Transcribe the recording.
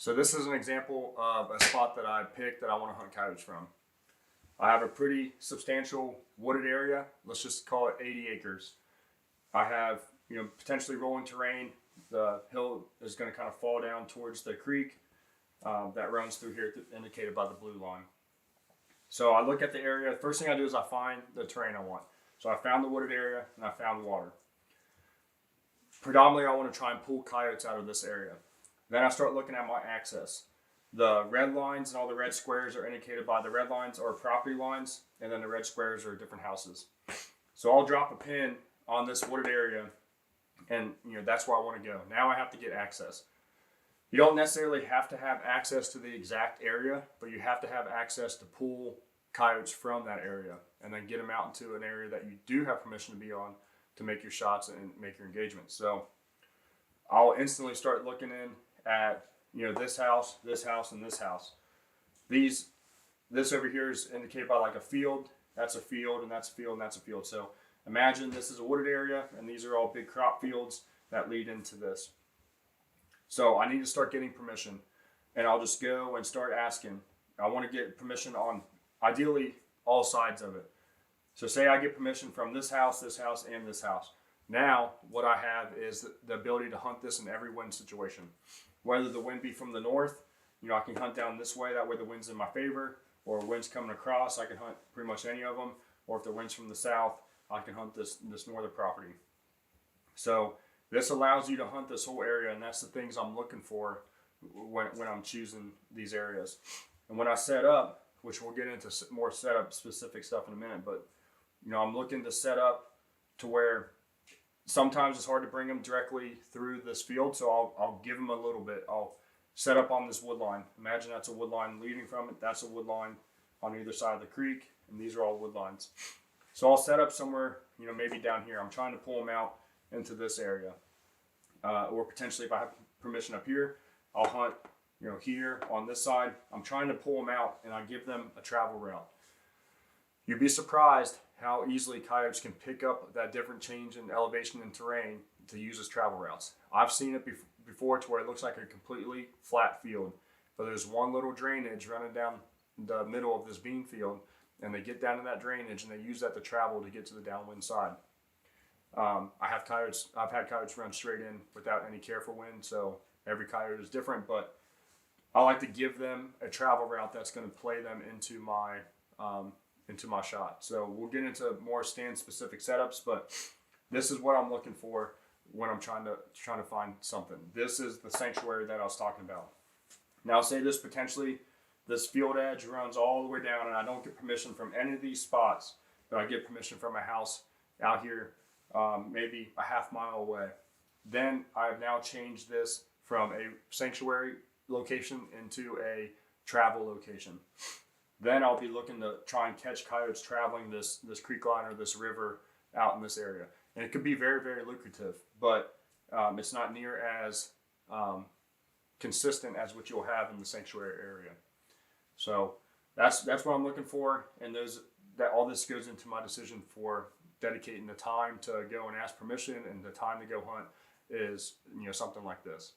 So this is an example of a spot that I picked that I want to hunt coyotes from. I have a pretty substantial wooded area. Let's just call it 80 acres. I have, potentially rolling terrain. The hill is going to kind of fall down towards the creek that runs through here, indicated by the blue line. So I look at the area. The first thing I do is I find the terrain I want. So I found the wooded area and I found water. Predominantly, I want to try and pull coyotes out of this area. Then I start looking at my access. The red lines and all the red squares are indicated by the red lines or property lines, and then the red squares are different houses. So I'll drop a pin on this wooded area, and that's where I want to go. Now I have to get access. You don't necessarily have to have access to the exact area, but you have to have access to pull coyotes from that area and then get them out into an area that you do have permission to be on to make your shots and make your engagements. So I'll instantly start looking in at this house, and this house. This over here is indicated by like a field. That's a field, and that's a field, and that's a field. So imagine this is a wooded area, and these are all big crop fields that lead into this. So I need to start getting permission, and I'll just go and start asking. I want to get permission on ideally all sides of it. So say I get permission from this house, and this house. Now what I have is the ability to hunt this in every wind situation. Whether the wind be from the north, I can hunt down this way. That way the wind's in my favor. Or wind's coming across, I can hunt pretty much any of them. Or if the wind's from the south, I can hunt this northern property. So this allows you to hunt this whole area, and that's the things I'm looking for when I'm choosing these areas. And when I set up, which we'll get into more setup specific stuff in a minute, but I'm looking to set up to where sometimes it's hard to bring them directly through this field, so I'll give them a little bit. I'll set up on this wood line. Imagine that's a wood line leading from it. That's a wood line on either side of the creek, and these are all wood lines. So I'll set up somewhere, maybe down here. I'm trying to pull them out into this area. Or potentially if I have permission up here, I'll hunt, here on this side. I'm trying to pull them out, and I give them a travel route. You'd be surprised how easily coyotes can pick up that different change in elevation and terrain to use as travel routes. I've seen it before to where it looks like a completely flat field, but there's one little drainage running down the middle of this bean field, and they get down to that drainage and they use that to travel to get to the downwind side. I've had coyotes run straight in without any care for wind, so every coyote is different, but I like to give them a travel route that's going to play them into my shot. So we'll get into more stand specific setups, but this is what I'm looking for when I'm trying to find something. This is the sanctuary that I was talking about. Now say this field edge runs all the way down, and I don't get permission from any of these spots, but I get permission from a house out here, maybe a half mile away. Then I've now changed this from a sanctuary location into a travel location. Then I'll be looking to try and catch coyotes traveling this creek line or this river out in this area. And it could be very, very lucrative, but it's not near as consistent as what you'll have in the sanctuary area. So that's what I'm looking for, and all this goes into my decision for dedicating the time to go and ask permission and the time to go hunt is something like this.